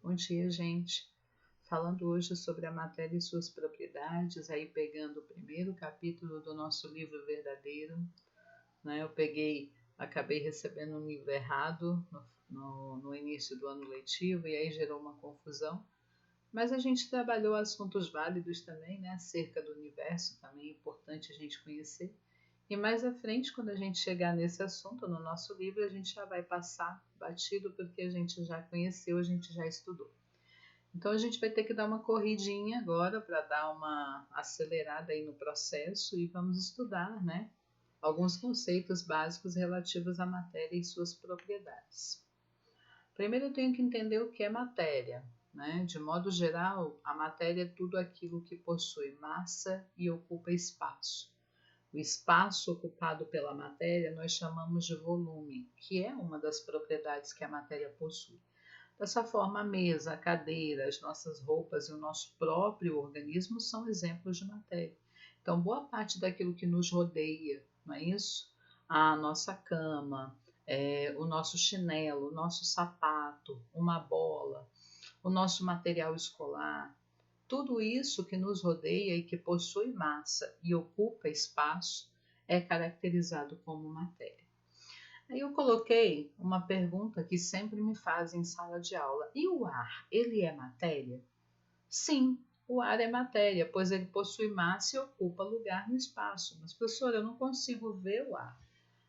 Bom dia, gente. Falando hoje sobre a matéria e suas propriedades, aí pegando o primeiro capítulo do nosso livro verdadeiro, né? Acabei recebendo um livro errado no início do ano letivo e aí gerou uma confusão. Mas a gente trabalhou assuntos válidos também, né? Acerca do universo, também é importante a gente conhecer. E mais à frente, quando a gente chegar nesse assunto, no nosso livro, a gente já vai passar batido porque a gente já conheceu, a gente já estudou. Então a gente vai ter que dar uma corridinha agora para dar uma acelerada aí no processo e vamos estudar, né, alguns conceitos básicos relativos à matéria e suas propriedades. Primeiro eu tenho que entender o que é matéria, né? De modo geral, a matéria é tudo aquilo que possui massa e ocupa espaço. O espaço ocupado pela matéria nós chamamos de volume, que é uma das propriedades que a matéria possui. Dessa forma, a mesa, a cadeira, as nossas roupas e o nosso próprio organismo são exemplos de matéria. Então, boa parte daquilo que nos rodeia, não é isso? A nossa cama, o nosso chinelo, o nosso sapato, uma bola, o nosso material escolar, tudo isso que nos rodeia e que possui massa e ocupa espaço é caracterizado como matéria. Aí eu coloquei uma pergunta que sempre me fazem em sala de aula. E o ar, ele é matéria? Sim, o ar é matéria, pois ele possui massa e ocupa lugar no espaço. Mas, professora, eu não consigo ver o ar.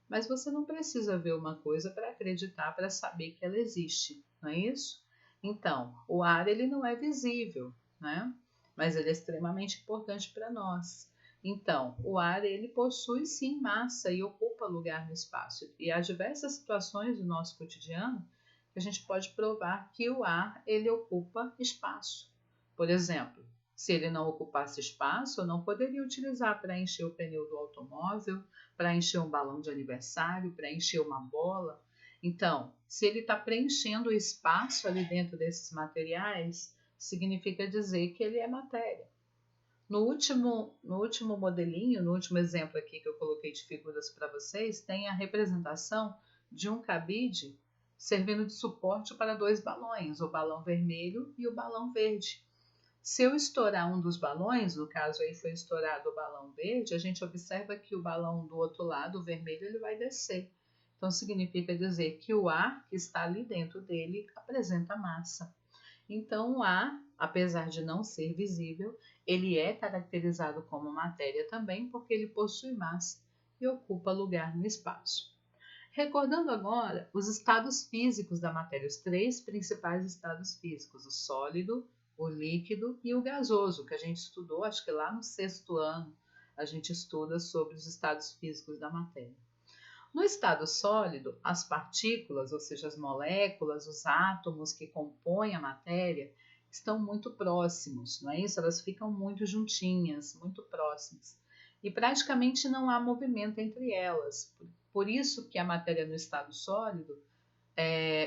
Mas você não precisa ver uma coisa para acreditar, para saber que ela existe, não é isso? Então, o ar ele não é visível, né? Mas ele é extremamente importante para nós. Então, o ar ele possui sim massa e ocupa lugar no espaço. E há diversas situações do nosso cotidiano que a gente pode provar que o ar ele ocupa espaço. Por exemplo, se ele não ocupasse espaço, eu não poderia utilizar para encher o pneu do automóvel, para encher um balão de aniversário, para encher uma bola. Então, se ele está preenchendo o espaço ali dentro desses materiais, significa dizer que ele é matéria. No último modelinho, no último exemplo aqui que eu coloquei de figuras para vocês, tem a representação de um cabide servindo de suporte para dois balões, o balão vermelho e o balão verde. Se eu estourar um dos balões, no caso aí foi estourado o balão verde, a gente observa que o balão do outro lado, o vermelho, ele vai descer. Então significa dizer que o ar que está ali dentro dele apresenta massa. Então o ar, apesar de não ser visível, ele é caracterizado como matéria também porque ele possui massa e ocupa lugar no espaço. Recordando agora os estados físicos da matéria, os três principais estados físicos, o sólido, o líquido e o gasoso, que a gente estudou, acho que lá no 6º ano, a gente estuda sobre os estados físicos da matéria. No estado sólido, as partículas, ou seja, as moléculas, os átomos que compõem a matéria, estão muito próximos, não é isso? Elas ficam muito juntinhas, muito próximas. E praticamente não há movimento entre elas. Por isso que a matéria no estado sólido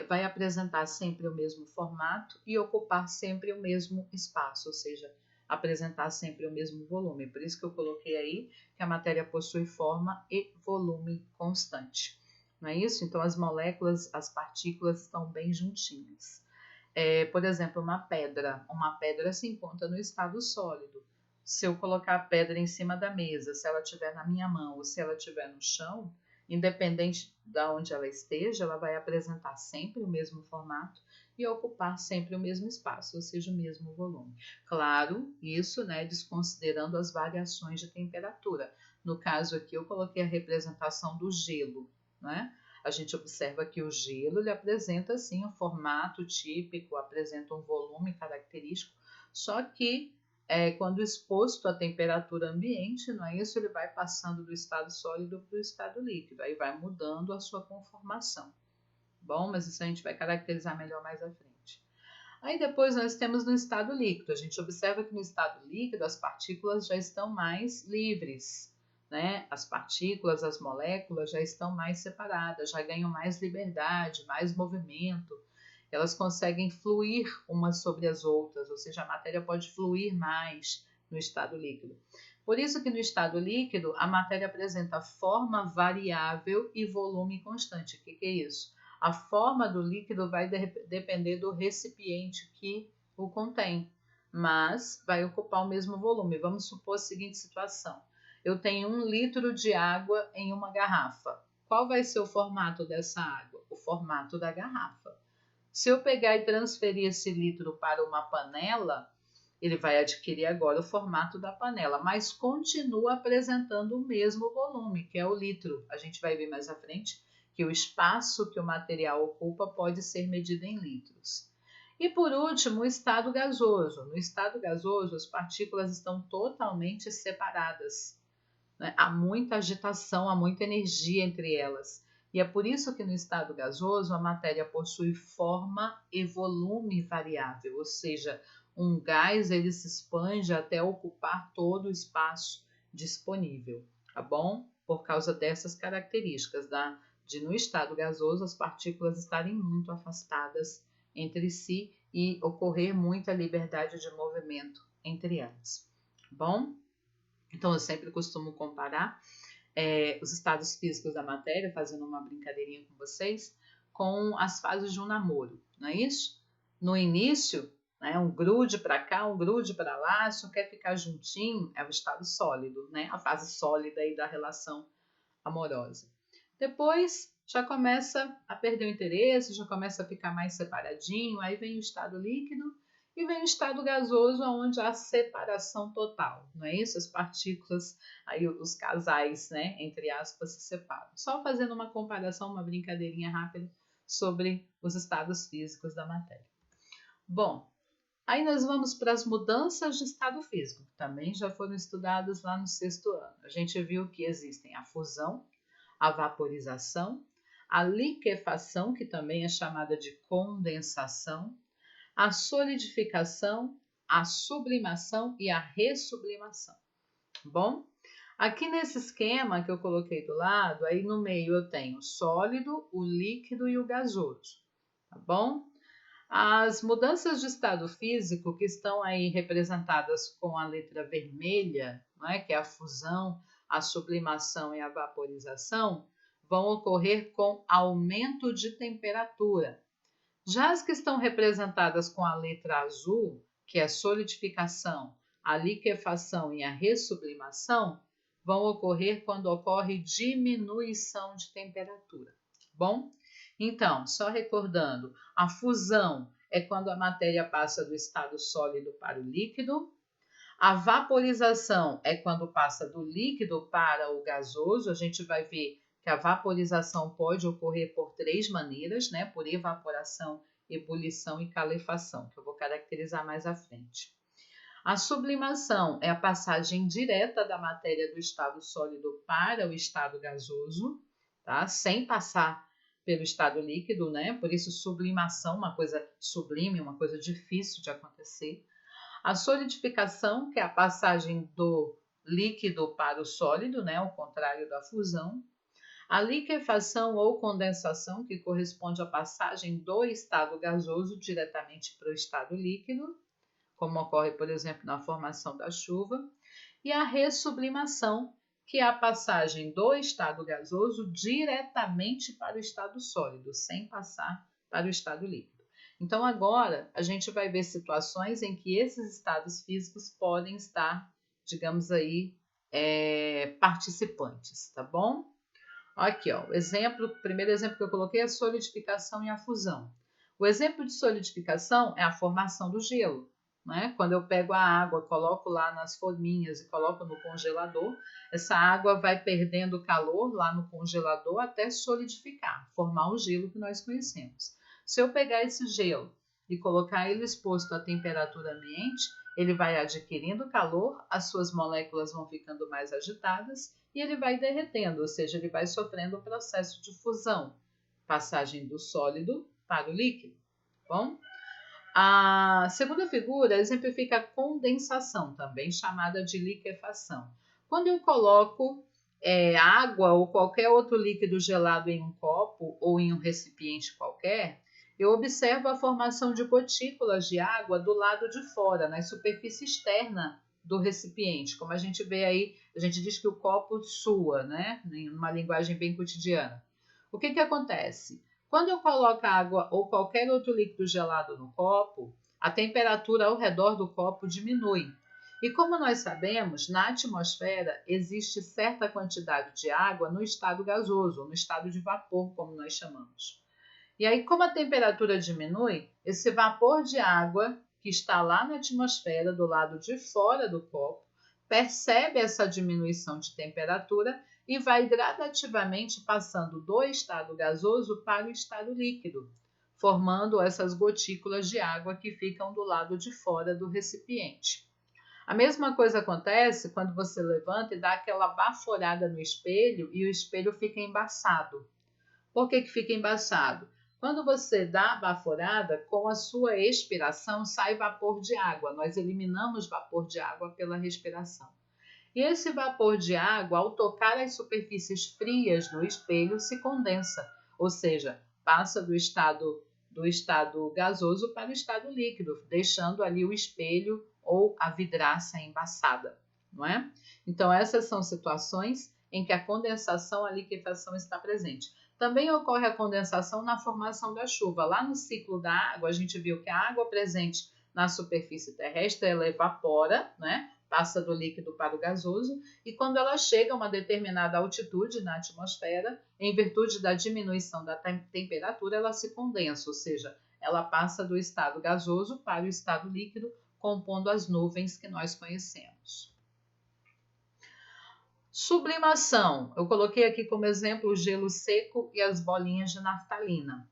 vai apresentar sempre o mesmo formato e ocupar sempre o mesmo espaço, ou seja, apresentar sempre o mesmo volume. Por isso que eu coloquei aí que a matéria possui forma e volume constante. Não é isso? Então as moléculas, as partículas estão bem juntinhas. Por exemplo, uma pedra se encontra no estado sólido. Se eu colocar a pedra em cima da mesa, se ela estiver na minha mão ou se ela estiver no chão, independente de onde ela esteja, ela vai apresentar sempre o mesmo formato e ocupar sempre o mesmo espaço, ou seja, o mesmo volume. Claro, isso, né, desconsiderando as variações de temperatura. No caso aqui, eu coloquei a representação do gelo, né? A gente observa que o gelo ele apresenta sim um formato típico, apresenta um volume característico, só que quando exposto à temperatura ambiente, não é isso? Ele vai passando do estado sólido para o estado líquido, aí vai mudando a sua conformação. Bom, mas isso a gente vai caracterizar melhor mais à frente. Aí depois nós temos no estado líquido. A gente observa que no estado líquido as partículas já estão mais livres, né? As partículas, as moléculas já estão mais separadas, já ganham mais liberdade, mais movimento. Elas conseguem fluir umas sobre as outras, ou seja, a matéria pode fluir mais no estado líquido. Por isso que no estado líquido a matéria apresenta forma variável e volume constante. O que é isso? A forma do líquido vai depender do recipiente que o contém, mas vai ocupar o mesmo volume. Vamos supor a seguinte situação: eu tenho 1 litro de água em uma garrafa. Qual vai ser o formato dessa água? O formato da garrafa. Se eu pegar e transferir esse litro para uma panela, ele vai adquirir agora o formato da panela, mas continua apresentando o mesmo volume, que é o litro. A gente vai ver mais à frente que o espaço que o material ocupa pode ser medido em litros. E por último, o estado gasoso. No estado gasoso, as partículas estão totalmente separadas, né? Há muita agitação, há muita energia entre elas. E é por isso que no estado gasoso a matéria possui forma e volume variável, ou seja, um gás ele se expande até ocupar todo o espaço disponível, tá bom? Por causa dessas características de no estado gasoso as partículas estarem muito afastadas entre si e ocorrer muita liberdade de movimento entre elas, tá bom? Então eu sempre costumo comparar os estados físicos da matéria, fazendo uma brincadeirinha com vocês, com as fases de um namoro, não é isso? No início, né, um grude para cá, um grude para lá, só quer ficar juntinho, é o estado sólido, né? A fase sólida aí da relação amorosa. Depois já começa a perder o interesse, já começa a ficar mais separadinho, aí vem o estado líquido e vem o estado gasoso, onde há separação total, não é isso? As partículas, aí os casais, né, entre aspas, se separam. Só fazendo uma comparação, uma brincadeirinha rápida sobre os estados físicos da matéria. Bom, aí nós vamos para as mudanças de estado físico, que também já foram estudadas lá no 6º ano. A gente viu que existem a fusão, a vaporização, a liquefação, que também é chamada de condensação, a solidificação, a sublimação e a ressublimação. Bom, aqui nesse esquema que eu coloquei do lado, aí no meio eu tenho o sólido, o líquido e o gasoso, tá bom? As mudanças de estado físico que estão aí representadas com a letra vermelha, né, que é a fusão, a sublimação e a vaporização, vão ocorrer com aumento de temperatura. Já as que estão representadas com a letra azul, que é a solidificação, a liquefação e a ressublimação, vão ocorrer quando ocorre diminuição de temperatura. Bom? Então, só recordando, a fusão é quando a matéria passa do estado sólido para o líquido. A vaporização é quando passa do líquido para o gasoso. A gente vai ver que a vaporização pode ocorrer por 3 maneiras, né? Por evaporação, ebulição e calefação, que eu vou caracterizar mais à frente. A sublimação é a passagem direta da matéria do estado sólido para o estado gasoso, tá? Sem passar pelo estado líquido, né? Por isso sublimação, uma coisa sublime, uma coisa difícil de acontecer. A solidificação, que é a passagem do líquido para o sólido, né? O contrário da fusão. A liquefação ou condensação, que corresponde à passagem do estado gasoso diretamente para o estado líquido, como ocorre, por exemplo, na formação da chuva. E a ressublimação, que é a passagem do estado gasoso diretamente para o estado sólido, sem passar para o estado líquido. Então, agora, a gente vai ver situações em que esses estados físicos podem estar, digamos aí, participantes, tá bom? Aqui, ó, o primeiro exemplo que eu coloquei é a solidificação e a fusão. O exemplo de solidificação é a formação do gelo, né? Quando eu pego a água, coloco lá nas forminhas e coloco no congelador, essa água vai perdendo calor lá no congelador até solidificar, formar o gelo que nós conhecemos. Se eu pegar esse gelo e colocar ele exposto à temperatura ambiente, ele vai adquirindo calor, as suas moléculas vão ficando mais agitadas e ele vai derretendo, ou seja, ele vai sofrendo o processo de fusão, passagem do sólido para o líquido. Bom, a segunda figura exemplifica a condensação, também chamada de liquefação. Quando eu coloco água ou qualquer outro líquido gelado em um copo ou em um recipiente qualquer, eu observo a formação de gotículas de água do lado de fora, na superfície externa do recipiente. Como a gente vê aí, a gente diz que o copo sua, né? Em uma linguagem bem cotidiana. O que acontece? Quando eu coloco água ou qualquer outro líquido gelado no copo, a temperatura ao redor do copo diminui. E como nós sabemos, na atmosfera existe certa quantidade de água no estado gasoso, no estado de vapor, como nós chamamos. E aí, como a temperatura diminui, esse vapor de água que está lá na atmosfera, do lado de fora do copo, percebe essa diminuição de temperatura e vai gradativamente passando do estado gasoso para o estado líquido, formando essas gotículas de água que ficam do lado de fora do recipiente. A mesma coisa acontece quando você levanta e dá aquela baforada no espelho e o espelho fica embaçado. Por que fica embaçado? Quando você dá a baforada, com a sua expiração sai vapor de água. Nós eliminamos vapor de água pela respiração. E esse vapor de água, ao tocar as superfícies frias do espelho, se condensa, ou seja, passa do estado gasoso para o estado líquido, deixando ali o espelho ou a vidraça embaçada, não é? Então, essas são situações em que a condensação, a liquefação está presente. Também ocorre a condensação na formação da chuva. Lá no ciclo da água, a gente viu que a água presente na superfície terrestre, ela evapora, né? Passa do líquido para o gasoso, e quando ela chega a uma determinada altitude na atmosfera, em virtude da diminuição da temperatura, ela se condensa, ou seja, ela passa do estado gasoso para o estado líquido, compondo as nuvens que nós conhecemos. Sublimação. Eu coloquei aqui como exemplo o gelo seco e as bolinhas de naftalina.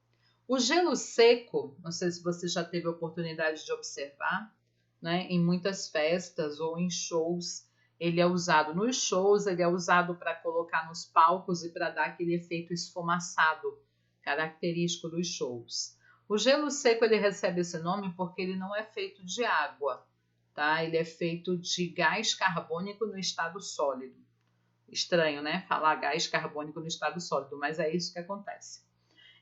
O gelo seco, não sei se você já teve a oportunidade de observar, né, em muitas festas ou em shows, ele é usado nos shows, ele é usado para colocar nos palcos e para dar aquele efeito esfumaçado, característico dos shows. O gelo seco ele recebe esse nome porque ele não é feito de água, tá? Ele é feito de gás carbônico no estado sólido. Estranho, né? Falar gás carbônico no estado sólido, mas é isso que acontece.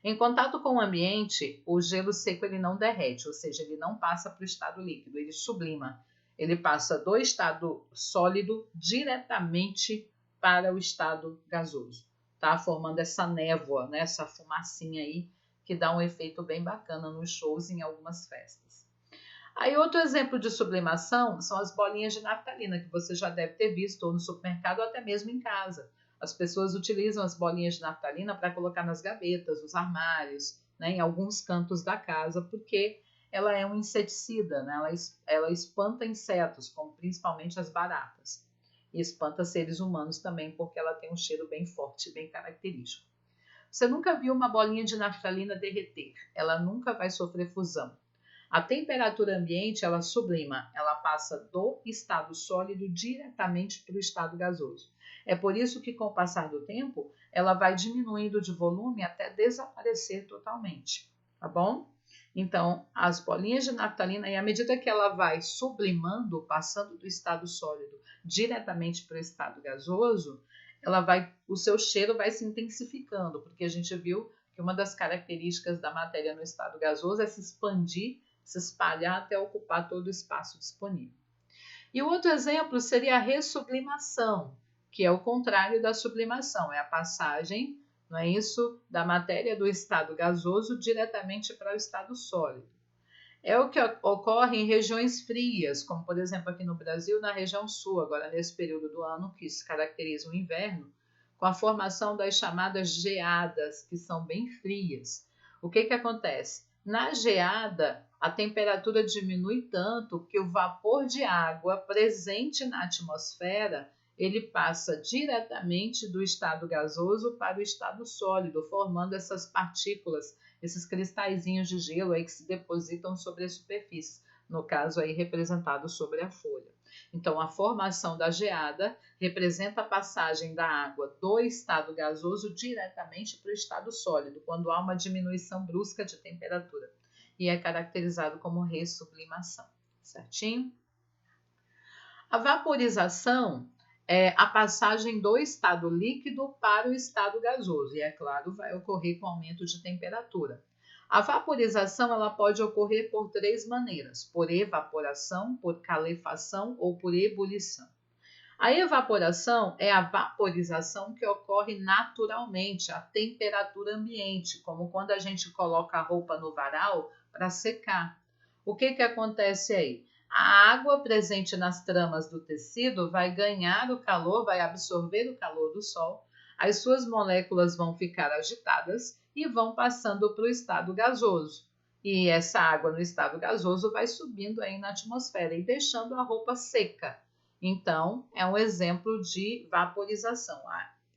Em contato com o ambiente, o gelo seco ele não derrete, ou seja, ele não passa para o estado líquido, ele sublima. Ele passa do estado sólido diretamente para o estado gasoso, tá? Formando essa névoa, né? Essa fumacinha aí, que dá um efeito bem bacana nos shows e em algumas festas. Aí outro exemplo de sublimação são as bolinhas de naftalina, que você já deve ter visto ou no supermercado ou até mesmo em casa. As pessoas utilizam as bolinhas de naftalina para colocar nas gavetas, nos armários, né, em alguns cantos da casa, porque ela é um inseticida, né? Ela espanta insetos, como principalmente as baratas. E espanta seres humanos também, porque ela tem um cheiro bem forte, bem característico. Você nunca viu uma bolinha de naftalina derreter, ela nunca vai sofrer fusão. A temperatura ambiente, ela sublima, ela passa do estado sólido diretamente para o estado gasoso. É por isso que, com o passar do tempo, ela vai diminuindo de volume até desaparecer totalmente, tá bom? Então, as bolinhas de naftalina, e à medida que ela vai sublimando, passando do estado sólido diretamente para o estado gasoso, o seu cheiro vai se intensificando, porque a gente viu que uma das características da matéria no estado gasoso é se expandir, se espalhar até ocupar todo o espaço disponível. E o outro exemplo seria a ressublimação, que é o contrário da sublimação, é a passagem, não é isso, da matéria do estado gasoso diretamente para o estado sólido. É o que ocorre em regiões frias, como por exemplo aqui no Brasil, na região sul, agora nesse período do ano que se caracteriza o inverno, com a formação das chamadas geadas, que são bem frias. O que acontece? Na geada, a temperatura diminui tanto que o vapor de água presente na atmosfera ele passa diretamente do estado gasoso para o estado sólido, formando essas partículas, esses cristalzinhos de gelo aí que se depositam sobre a superfície, no caso aí representado sobre a folha. Então, a formação da geada representa a passagem da água do estado gasoso diretamente para o estado sólido, quando há uma diminuição brusca de temperatura, e é caracterizado como ressublimação, certinho? A vaporização é a passagem do estado líquido para o estado gasoso, e é claro, vai ocorrer com aumento de temperatura. A vaporização ela pode ocorrer por três maneiras: por evaporação, por calefação ou por ebulição. A evaporação é a vaporização que ocorre naturalmente à temperatura ambiente, como quando a gente coloca a roupa no varal para secar. O que acontece aí? A água presente nas tramas do tecido vai ganhar o calor, vai absorver o calor do sol, as suas moléculas vão ficar agitadas e vão passando para o estado gasoso. E essa água no estado gasoso vai subindo aí na atmosfera e deixando a roupa seca. Então, é um exemplo de vaporização,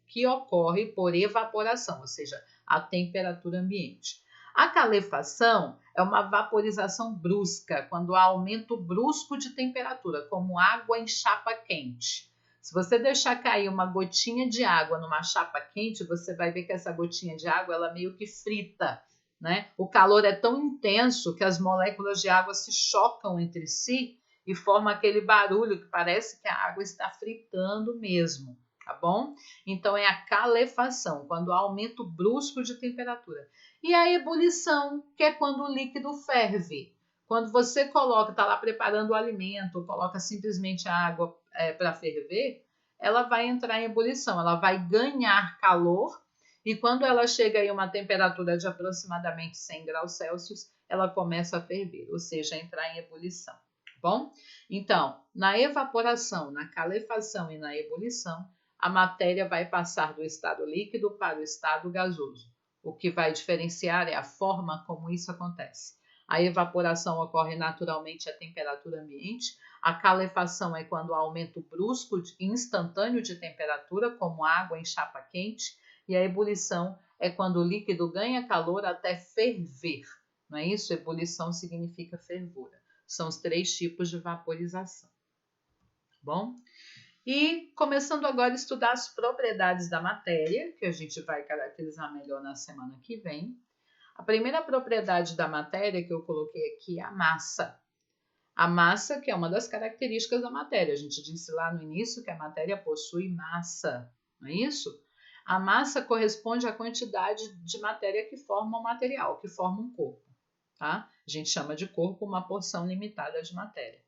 que ocorre por evaporação, ou seja, a temperatura ambiente. A calefação é uma vaporização brusca, quando há aumento brusco de temperatura, como água em chapa quente. Se você deixar cair uma gotinha de água numa chapa quente, você vai ver que essa gotinha de água ela meio que frita, né? O calor é tão intenso que as moléculas de água se chocam entre si e forma aquele barulho que parece que a água está fritando mesmo, tá bom? Então é a calefação, quando há aumento brusco de temperatura. E a ebulição, que é quando o líquido ferve. Quando você coloca, está lá preparando o alimento, coloca simplesmente a água para ferver, ela vai entrar em ebulição, ela vai ganhar calor e quando ela chega em uma temperatura de aproximadamente 100 graus Celsius, ela começa a ferver, ou seja, a entrar em ebulição. Bom, então, na evaporação, na calefação e na ebulição, a matéria vai passar do estado líquido para o estado gasoso. O que vai diferenciar é a forma como isso acontece. A evaporação ocorre naturalmente à temperatura ambiente, a calefação é quando há aumento brusco e instantâneo de temperatura, como água em chapa quente, e a ebulição é quando o líquido ganha calor até ferver. Não é isso? Ebulição significa fervura. São os 3 tipos de vaporização. Bom? E começando agora a estudar as propriedades da matéria, que a gente vai caracterizar melhor na semana que vem. A primeira propriedade da matéria que eu coloquei aqui é a massa. A massa, que é uma das características da matéria. A gente disse lá no início que a matéria possui massa, não é isso? A massa corresponde à quantidade de matéria que forma um material, que forma um corpo. Tá? A gente chama de corpo uma porção limitada de matéria.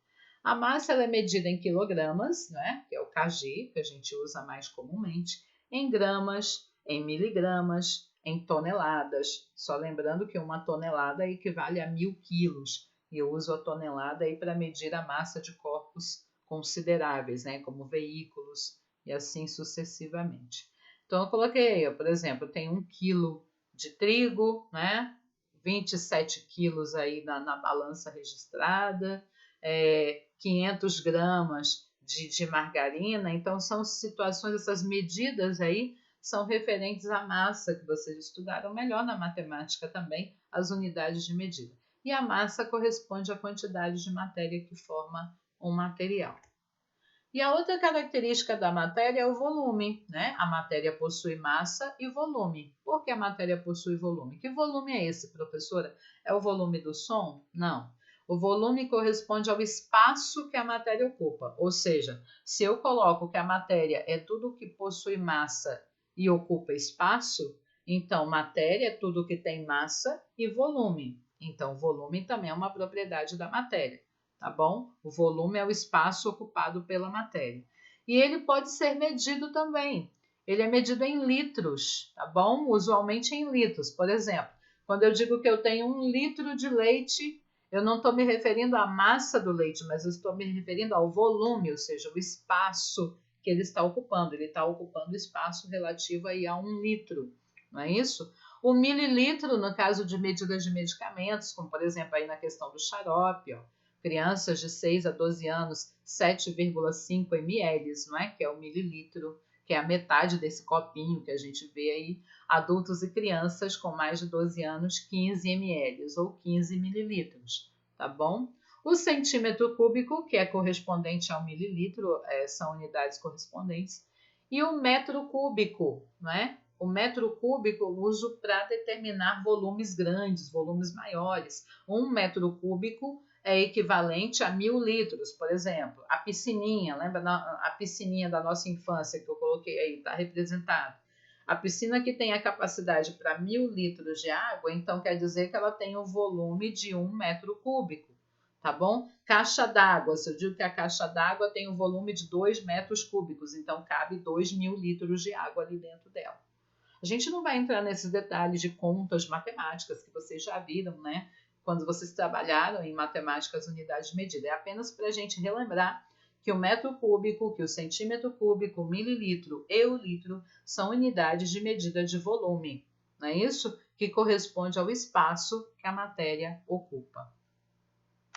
A massa ela é medida em quilogramas, né? Que é o kg, que a gente usa mais comumente, em gramas, em miligramas, em toneladas. Só lembrando que uma tonelada equivale a 1000 quilos. E eu uso a tonelada aí para medir a massa de corpos consideráveis, né? Como veículos e assim sucessivamente. Então, eu coloquei, por exemplo, tem 1 quilo de trigo, né? 27 quilos aí na balança registrada, 500 gramas de margarina. Então, são situações, essas medidas aí são referentes à massa, que vocês estudaram melhor na matemática também, as unidades de medida. E a massa corresponde à quantidade de matéria que forma um material. E a outra característica da matéria é o volume, né? A matéria possui massa e volume. Por que a matéria possui volume? Que volume é esse, professora? É o volume do som? Não. O volume corresponde ao espaço que a matéria ocupa. Ou seja, se eu coloco que a matéria é tudo que possui massa e ocupa espaço, então matéria é tudo que tem massa e volume. Então, volume também é uma propriedade da matéria. Tá bom? O volume é o espaço ocupado pela matéria. E ele pode ser medido também. Ele é medido em litros, tá bom? Usualmente em litros. Por exemplo, quando eu digo que eu tenho 1 litro de leite, eu não estou me referindo à massa do leite, mas eu estou me referindo ao volume, ou seja, o espaço que ele está ocupando. Ele está ocupando espaço relativo aí a 1 litro, não é isso? O mililitro, no caso de medidas de medicamentos, como por exemplo aí na questão do xarope, ó. Crianças de 6 a 12 anos, 7,5 ml, não é? Que é o mililitro, que é a metade desse copinho que a gente vê aí. Adultos e crianças com mais de 12 anos, 15 ml ou 15 mililitros, tá bom? O centímetro cúbico, que é correspondente ao mililitro, são unidades correspondentes. E o metro cúbico, não é? O metro cúbico eu uso para determinar volumes grandes, volumes maiores. 1 metro cúbico é equivalente a 1000 litros, por exemplo. A piscininha, lembra a piscininha da nossa infância que eu coloquei aí, está representada. A piscina que tem a capacidade para 1000 litros de água, então quer dizer que ela tem o volume de 1 metro cúbico, tá bom? Caixa d'água, se eu digo que a caixa d'água tem um volume de 2 metros cúbicos, então cabe 2.000 litros de água ali dentro dela. A gente não vai entrar nesses detalhes de contas matemáticas que vocês já viram, né? Quando vocês trabalharam em matemática, as unidades de medida. É apenas para a gente relembrar que o metro cúbico, que o centímetro cúbico, o mililitro e o litro são unidades de medida de volume, não é isso? Que corresponde ao espaço que a matéria ocupa.